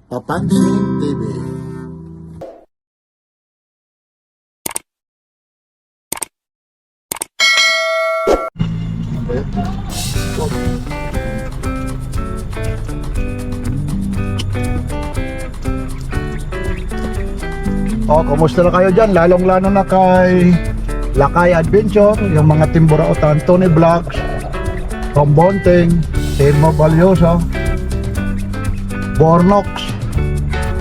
Papansin TV. Kumusta na kayo dyan? Lalong-lalo na kay Lakay Adventure, yung mga Timburautan, Tony Vlogs, Tom Bonting, Timo Valioso, Bornox.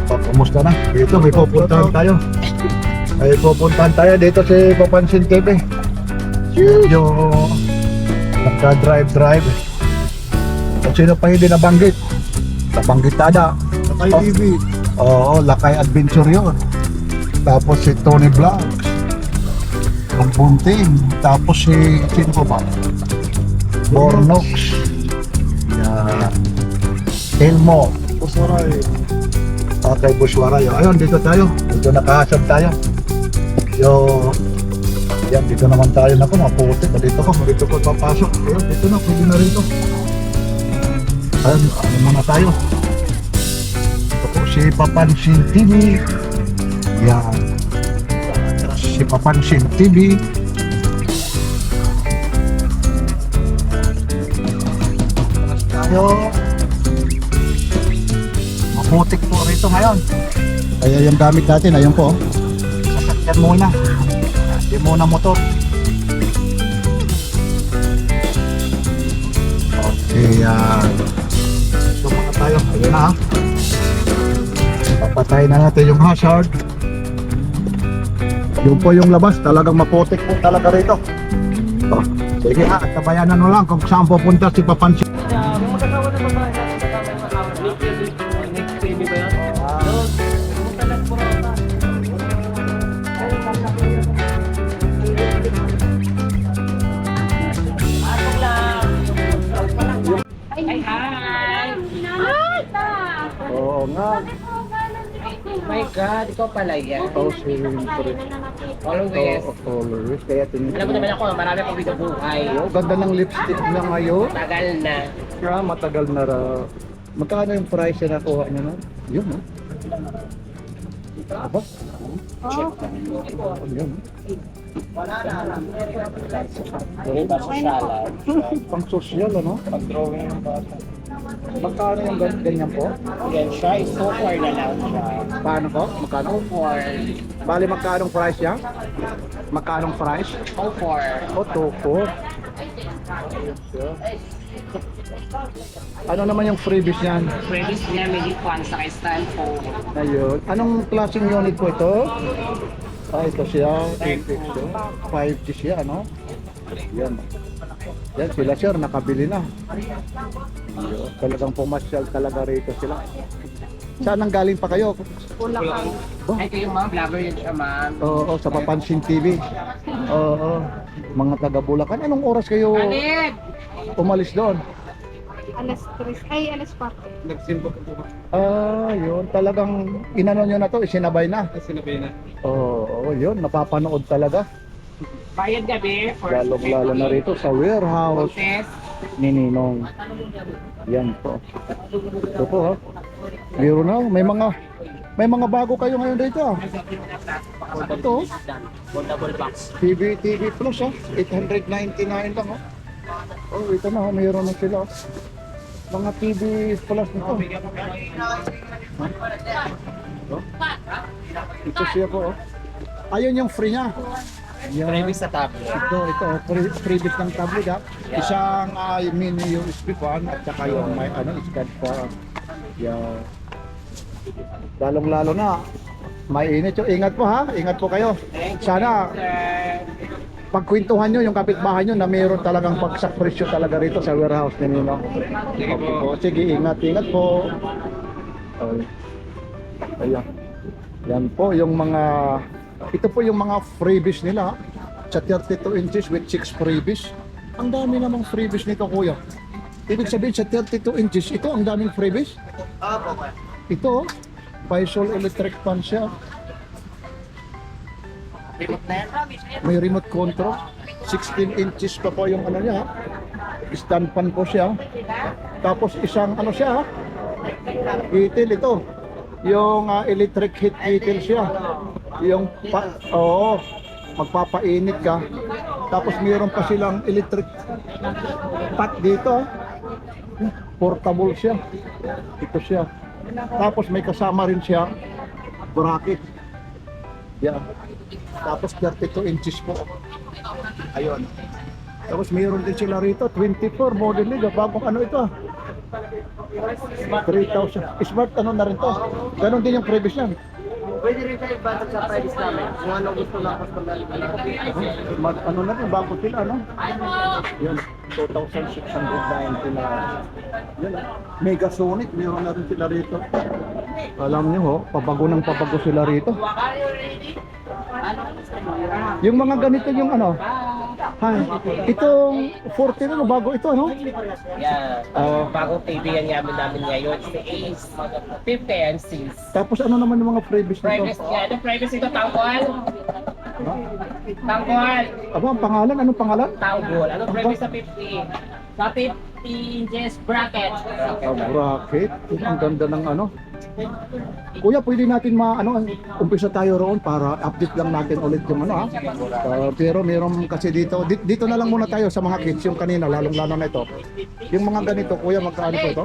Kumusta na? Dito may pupuntahan tayo. May pupuntahan tayo dito si Papansin TV. Medyo nagka-drive. Kung sino pa hindi nabanggit, nabanggitada. Lakay TV. Oo, Lakay Adventure yun. Tapos si Tony Vlogs, Tom Bonting, tapos si sino ba? Bornox. Yan. Elmo. Pusaray. Okay, Buswaray. Ayun, dito tayo. Dito nakahasab tayo. Yan, dito naman tayo. Naku, maputi. Dito ko papasok. Ayun, dito na. Pwede na rito. Ayun, ano muna tayo. Ito po, si Papansin TV. Yan. Si Papansin TV. Tayo. Maputik po rito ngayon. Kaya yung gamit natin, ayun po. Sasakyan muna. Hindi muna motor. Okay, ito muna tayo. Ayun na. Papatay na natin yung hazard. Yun po yung labas. Talagang maputik po talaga rito. Oh, sige ha, tabayanan mo lang kung saan pupunta si Papansin. Magkakawa na babae natin sa kamay next TV ba yan? Doon, pumunta lang po na. Asok lang. Ay, hi! Oo nga. My God, ikaw pala yan. Ito si Always. Always. Kaya Alam mo naman ako, marami akong video buhay. ganda ng lipstick na ngayon. Tagal na. Yeah, matagal na raw. Magkano yung price na nakuha niya na? Yun, no? Aba? Yun. Pang social, ano? Pag-drawing ng bata. Magkano yung ganyan po? Yan siya, is so far na lang siya. Paano po? Magkano? So far. Bali, magkanong price yan? Magkanong price? So far. O, 2-4. Ano naman yung freebies niyan? Previous niya, may fan sa kay stand phone. Ayun. Anong klaseng unit po ito? Ito siya. 5G siya, ano? Yan. Yan sila sir, nakabili na. Ayun. Talagang pumasyal talaga rito sila. Saan ang galing pa kayo? Ay, kayo ma'am, vlogger yun siya ma'am. Oo, sa Papansin TV. Oo, mga taga Bulacan. Anong oras kayo Alit! umalis doon? Alas 3. Ay, alas 4. Nagsimbo ko po. Yun. Talagang inano nyo na to, isinabay na. Sinabay na. Oo, yun. Napapanood talaga. Bayad gabi. Lalong-lalo na rito sa warehouse Contest. ni Ninong. Yan po. Ito po ha. Biro na, may mga bago kayo ngayon dito. Ito, Double box. TV Plus ha. 899 lang ha. Oh, ito na ha. Mayroon na sila. Mga TV Plus nito. Ito siya po. Ayun yung free niya. Yan. Previous sa tablet. Ito, freebies ng tablet ha. Isang mini USB fan at saka yung may scan fan. Yan. Lalong-lalo na. Mainit yung ingat po ha. Ingat po kayo. Sana pagkwentuhan nyo yung kapitbahay nyo na mayroon talagang bagsak presyo talaga rito sa warehouse ninyo. Okay po. Sige, ingat po. Okay. Ayan. Yan po yung mga, ito po yung mga freebies nila sa 32 inches with 6 freebies. Ang dami namang freebies nito kuya. Ibig sabihin sa 32 inches, ito ang daming freebies. Ito, Paisol electric fan siya. Remote na yan. May remote control. 16 inches pa po yung ano niya. Stand fan po siya. Tapos isang ano siya, kettle ito. Yung electric heat kettle siya. Yung magpapainit ka. Tapos mayroon pa silang electric pot dito. Portable siya. Ito siya. Tapos may kasama rin siya bracket. Yan. Tapos 32 inches po. Ayun. Tapos mayroon din sila rito 24 model nila. Bagong ano ito 3,000. Smart ano na rin to. Ganon din yung previous niyan. Pwede rin tayo budget sa price namin. Kung ano gusto ng customer. Smart ano na rin. Bago sila ano. Yan. 2,699. Yan. Megasonic. Mayroon na rin sila rito. Alam niyo ho, pabago ng pabago sila rito. Yung mga ganito yung ano. Ha, itong 40 na bago ito ano? Yeah. Bagong TV yan namin ngayon. Si Ace 50 and 6. Tapos ano naman yung mga freebies nito? Privacy yan. Anong privacy ito? Tanggol? Tanggol! Aba, ang pangalan? Anong pangalan? Tanggol. Anong privacy sa 50? Sa 50 inches bracket. Bracket. Ang ganda ng ano. Kuya, pwede natin umpisa tayo roon para update lang natin ulit yung ano ha. Pero meron kasi dito na lang muna tayo sa mga kids yung kanina, lalong-lalo na ito. Yung mga ganito, kuya, magkaano po ito?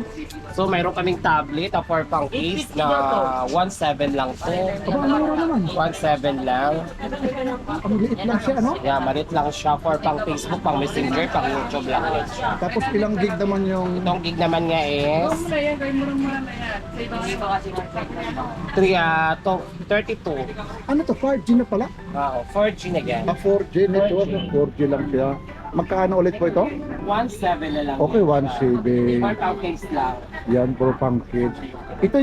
So mayroon kaming tablet for pang case na 1.7 lang to. Aba, meron naman. 1.7 lang. Ang liit lang siya, ano? Yeah, malit lang siya for pang Facebook, pang Messenger, pang YouTube lang rin siya. Tapos ilang gig naman yung... Itong gig naman nga is 32. Ano to, 5G na pala? 4G na yan. 4G network. 4G lang siya. Magkaano ulit po ito? 1.7 na lang. Okay, 1 For pang case lang. Yan, for pang kids. Ito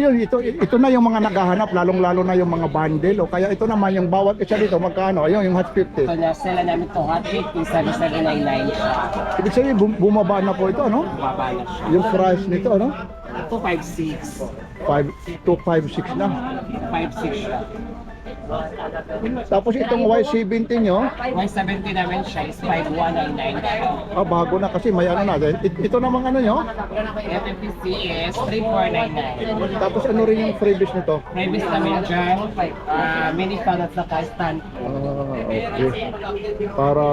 na yung mga naghahanap, lalong-lalo na yung mga bundle. O kaya ito naman, yung bawat isa dito, magkano? Ayun, yung Hot 50. So nasela namin ito hot 50, 7799 siya. Ibig sabihin, bumaba na po ito, ano? Baba na siya. Yung price nito, ano? Ito 5.6. 256 na. 5.6 siya. Tapos itong Y70 nyo, 170 namin siya is 5199. bago na kasi may ano na. Ito namang ano nyo. FFPC is 3499. Tapos ano rin yung freebies nito? Previous namin dyan, mini fan at saka stand. Okay. Para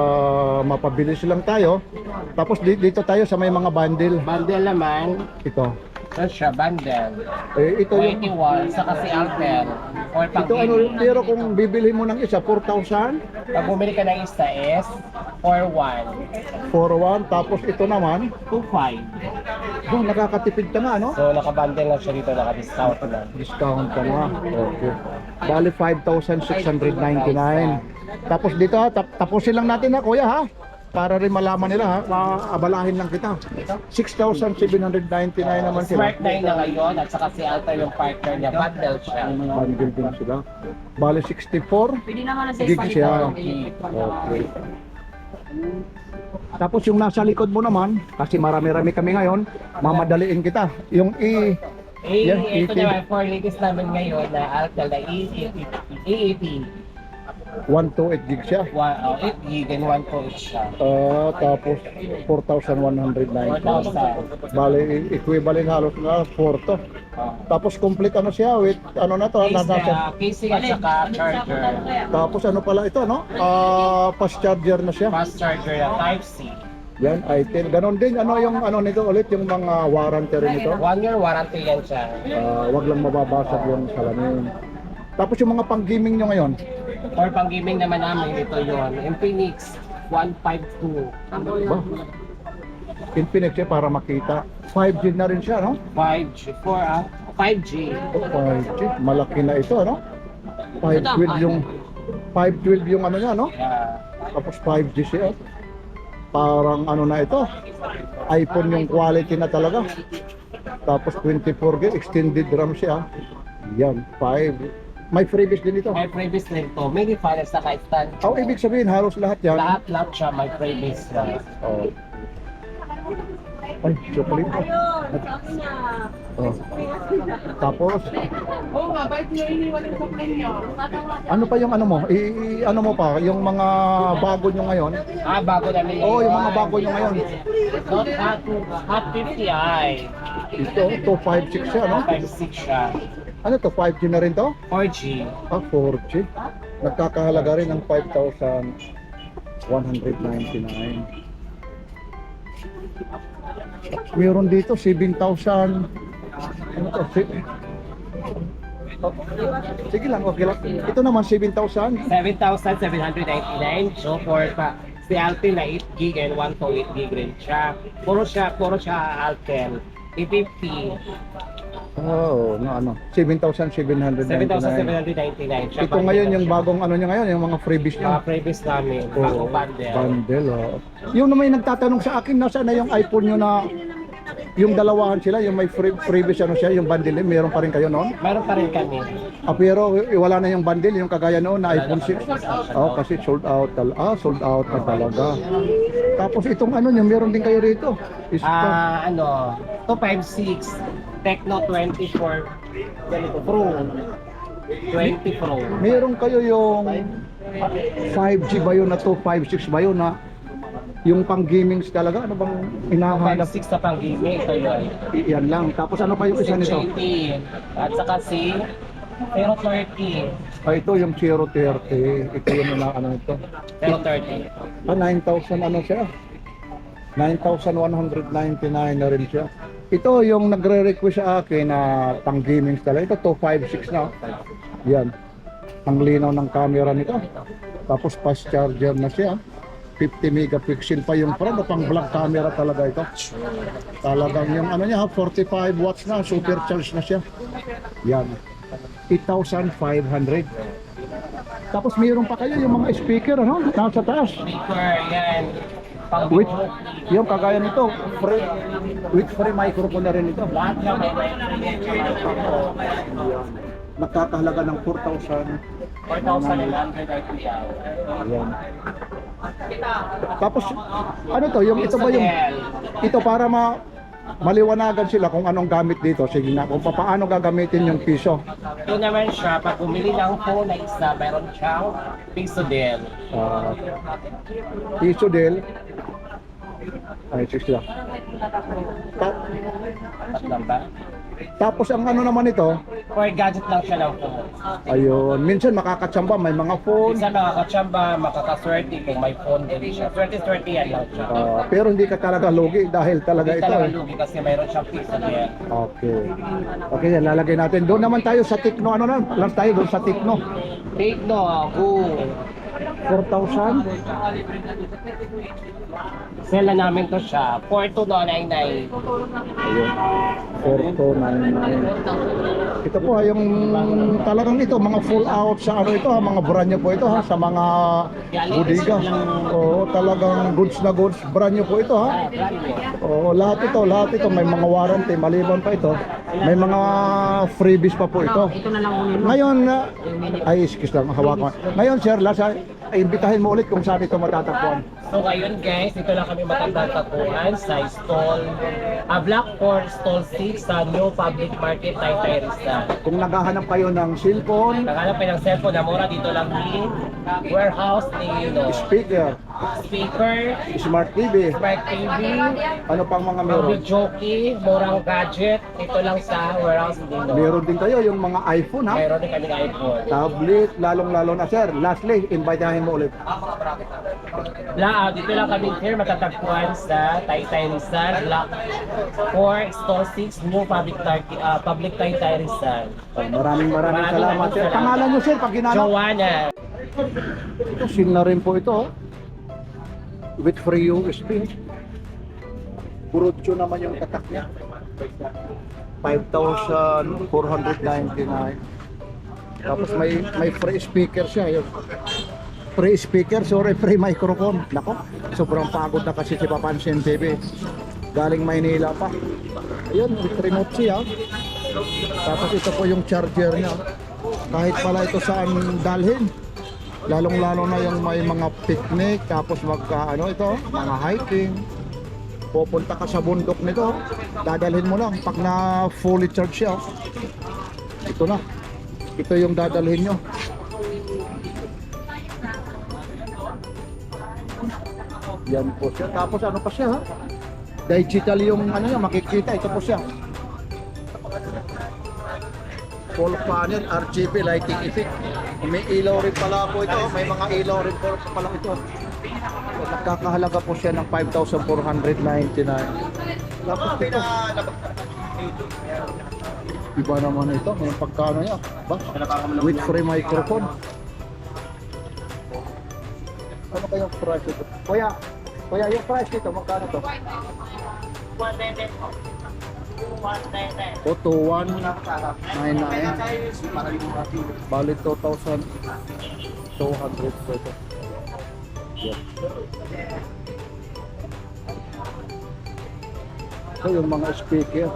mapabilis lang tayo. Tapos dito tayo sa may mga bundle. Bundle naman, Ito. ito siya, bundle. Ito yung 21, saka si Alter. Or pang ito ano, pero kung bibili mo ng isa 4,000 pag bumili ka ng isa is 41, for one, tapos ito naman 25. nakakatipid ka nga, no? So naka-bundle lang siya dito, naka-discount lang. Discount ka nga. Okay. Bali 5,699. Tapos dito ha, tapusin lang natin ha, kuya ha. Para rin malaman nila ha, maabalahin lang kita. 6,799 naman sila. Smart 9 na ngayon at saka si Alter yung partner niya, bundle siya. Bundle din sila. Bali 64 gig siya. Okay. Tapos yung nasa likod mo naman, kasi marami-rami kami ngayon, mamadaliin kita. Yung Yan, Ito 80. naman, for latest namin ngayon na Alter na E80. 128 gig siya. 8 gig and 1 siya. Tapos 4,190. 4,000. Bali, equivalent halos na 4 to. Tapos complete ano siya with ano na to, Casing at saka charger. tapos ano pala ito, no? Fast charger na siya. Fast charger na Type-C. Yan, item. Ganon din, ano yung ano nito ulit, yung mga warranty rin nito. 1 year warranty yan siya. Wag lang mababasag yung salamin. Tapos yung mga pang-gaming nyo ngayon, For pang gaming naman namin, ito yun. Infinix 152. ba? Infinix siya para makita. 5G na rin siya, no? 5G. 5G. 5G. Malaki na ito, no? 512 yung ano niya, no? Yeah. Tapos 5G siya. Parang ano na ito. iPhone yung quality na talaga. Tapos 24GB extended RAM siya. Yan, 5. May freebies din ito. May previous din to. Mini fan at saka stand. Ibig sabihin halos lahat yan. Lahat siya may previous na. Oh. Ay, chocolate po. Oh. Tapos, Oo nga, bakit nyo iniwan yung supply nyo? ano pa yung ano mo? Ano mo pa? Yung mga bago nyo ngayon? Bago namin Oo, yung mga bago nyo ngayon. Not hot 50i. Ito, 256 siya, no? 5.6 siya. Ano to? 5G na rin to? 4G. 4G. Nagkakahalaga rin ng 5,199. Meron dito 7,000. Ano to? Sige lang, okay lang. Ito naman 7,000. 7,799. So for si Altel na 8 gig and 128 gig rin siya. Puro siya Altel. 850. Oh, no, ano? 7,799. 7,799 siya. Ito ngayon yung bagong ano niya ngayon, yung mga freebies mga niya. previous namin. Oo, Bagong bundle. Bundle, oh. Yung naman yung nagtatanong sa akin, nasaan na yung iPhone nyo na yung dalawahan sila, yung may freebies ano siya, yung bundle, meron pa rin kayo noon? Meron pa rin kami. Pero wala na yung bundle, yung kagaya noon na iPhone 6. Oh, kasi sold out. Sold out na talaga. Tapos itong ano nyo, meron din kayo rito. Is 256 Tecno 24 ganito Pro. 20 Pro. meron kayo yung 5G ba yun na 256 ba yun na yung pang gaming talaga? Ano bang hinahanap? 256 na pang gaming ito yun. Yan lang. Tapos ano pa yung isa nito? 680 at saka si 030. Ito yung 030. Ito yung ano ito. 030. 9,000 ano siya? 9,199 na rin siya. Ito yung nagre-request sa akin na pang gaming talaga. Ito 256 na. Yan. Ang linaw ng camera nito. Tapos fast charger na siya. 50 megapixel pa yung front. Pang vlog camera talaga ito. Talagang yung ano niya, 45 watts na. Supercharged na siya. Yan. 8,500. Tapos mayroon pa kayo yung mga speaker, ano? Nasa taas. Speaker yan. Pang With, yung kagaya nito, with free microphone na rin ito. lahat na may Nakakahalaga ng 4,000. 4,900. Ayan. Tapos, ano to? Yung ito ba yung, ito para maliwanagan sila kung anong gamit dito. Sige na, kung paano gagamitin yung piso. Ito naman siya, pag bumili ng phone na isa, meron siyang piso din. Piso del. Ay, sige lang. Tatlan ba? Tapos ang ano naman ito, For gadget lang siya ng phone. ayun, minsan makakatsamba, may mga phone. Minsan makakatsamba, makakaswerte kung may phone din siya. Swerte-swerte yan lang siya. Pero hindi ka talaga lugi dahil talaga Hindi ito. talaga Eh. lugi kasi mayroon siyang piso din. Okay. Okay, yan, lalagay natin. Doon naman tayo sa Tecno. Ano na? Lang tayo doon sa Tecno. Take no, go! 4,000. Sela namin to siya. 42,999. Ayun. 4,299. Ito po yung talagang ito, mga full out sa ano ito ha, mga brand new po ito ha, sa mga bodega. Oo, talagang goods na goods. Brand new po ito ha. Oo, lahat ito, may mga warranty, maliban pa ito. May mga freebies pa po ito. Ngayon, ay excuse lang, hawakan. Ngayon sir, imbitahin mo ulit kung saan ito matatagpuan. So ngayon guys, dito lang kami matatagpuan sa stall Block 4, stall 6 sa New Public Market, Taytay Rizal. Kung naghahanap kayo ng cellphone, Naghanap kayo ng cellphone na mura, dito lang din. Warehouse ni speaker, speaker, smart TV, smart TV, ano pang mga ang meron? jockey, murang gadget, dito lang sa warehouse ni Dino. Meron din kayo yung mga iPhone ha, Mayroon din kami ng iPhone. tablet, lalong-lalo na sir. Lastly, invitahin mo ulit. Dito lang kami here matatagpuan sa Taytay Rizal, Block 4, Stall 6, New Public Taytay Rizal. Maraming salamat sir. Pangalan nyo sir, pag ginanap. Joanna. Ito, SIM na rin po ito. Oh. With free USB. Burutso naman yung tatak niya. 5,499. Tapos may free speaker siya. Yun. Free speaker, sorry, free microphone. Nako, sobrang pagod na kasi si Papansin TV. Galing Maynila pa. Ayun, with remote siya. Tapos ito po yung charger niya. Kahit pala ito saan dalhin. Lalong-lalo na yung may mga picnic, tapos ito, mga hiking. pupunta ka sa bundok nito, dadalhin mo lang pag na fully charged siya. Ito na. Ito yung dadalhin nyo. Yan po siya. Tapos ano pa siya ha? Digital yung ano niya, makikita. Ito po siya. Full panel, RGB lighting effect. May ilaw rin pala po ito. May mga ilaw rin po pala ito. Nagkakahalaga po siya ng 5,499. Tapos ito. Iba naman ito. May pagkano niya. Ba? With free microphone. Ano kayong price ito? Kuya, yung price dito, magkano to? 199. O, 2,199. Bali 2,200 po ito. Yan. Ito yung mga speaker.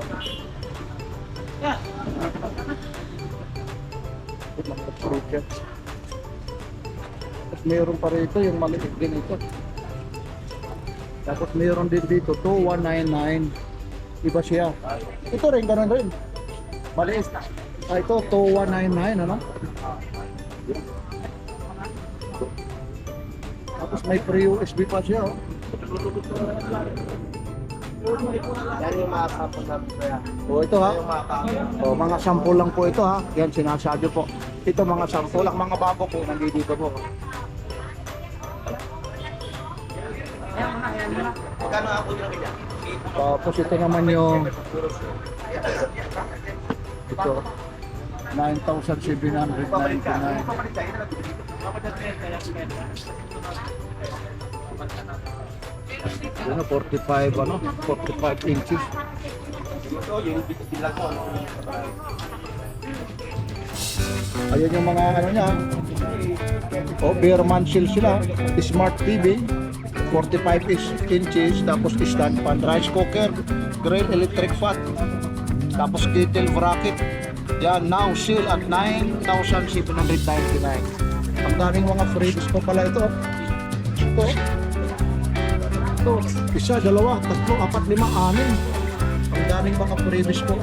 Ito mga speaker. Tapos mayroon pa rito yung maliit din ito. Tapos mayroon din dito 2,199. Iba siya. Ito rin, ganun rin. Maliit. Ito 2,199, ano? Tapos may free USB pa siya, oh. Yan yung mga sample namin kuya. Oh, ito ha. Oh, mga sample lang po ito ha. Yan sinasadyo po. Ito mga sample lang, mga bago po nandito po. Magkano ako yung kanya? Tapos ito naman yung ito 9,799. Ano 45 ano? 45 inches. Ito yung bilang ko. Ayun yung mga ano niya. Oh, Bearman Shield sila. Smart TV 45 inches, tapos stand fan, rice cooker, grill, electric fan, tapos kettle bracket. Yan, now sale at 9,799. Ang daming mga freebies pa pala ito. Ito, isa, dalawa, tatlo, apat, lima, anim. Ang daming mga freebies po.